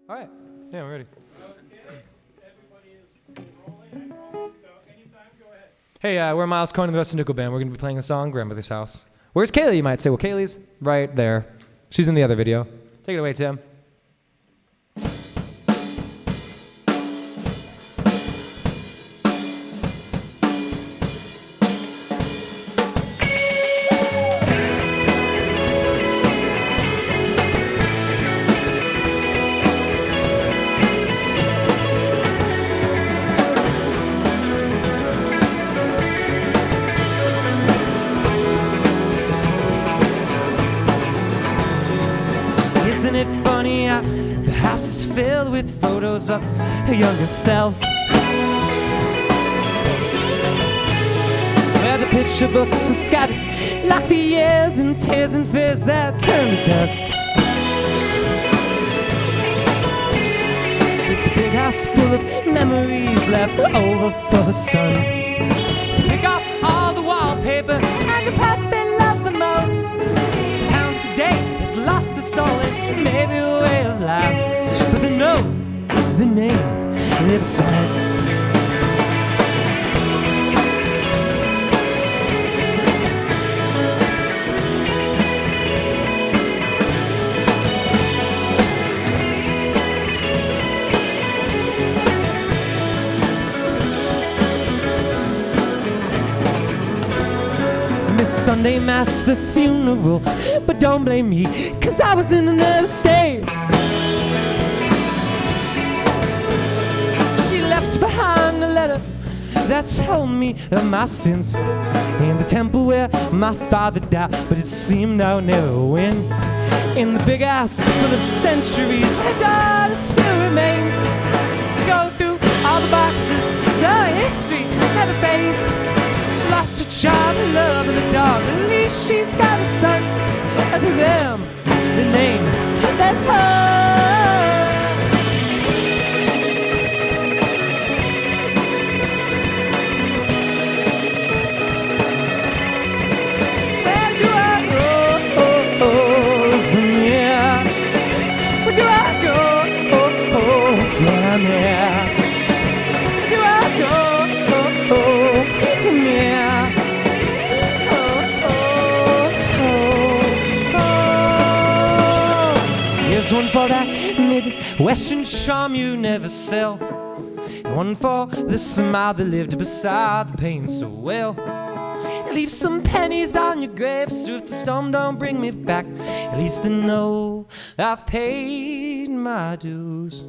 All right. Yeah, I'm ready. Everybody is rolling, I'm rolling, so anytime, go ahead. Hey, we're Myles Coyne of the West Nickel Band. We're going to be playing the song Grandmother's House. Where's Kaylee, you might say? Well, Kaylee's right there. She's in the other video. Take it away, Tim. Isn't it funny how the house is filled with photos of her younger self? Where the picture books are scattered like the years and tears and fears that turn to dust. With the big house full of memories left over for her sons to pick up all the wallpaper and the parts they love the most. Town today has lost a soul and maybe a way of life, but they know the name lives on. Miss Sunday Mass, the funeral, but don't blame me, 'cause I was in another state. She left behind a letter that told me of my sins in the temple where my father died, but it seemed I would never win. In the big house full of centuries, her daughter still remains to go through all the boxes, so history never fades. She lost her child, her love, and the dog. At least she's got a son, and through them, the name, there's her. Where do I go from here? Where do I go from here? Where do I go from here? Here's one for that Midwestern charm you never sell, and one for the smile that lived beside the pain so well. Leave some pennies on your grave, so if the storm don't bring me back, at least I know I've paid my dues.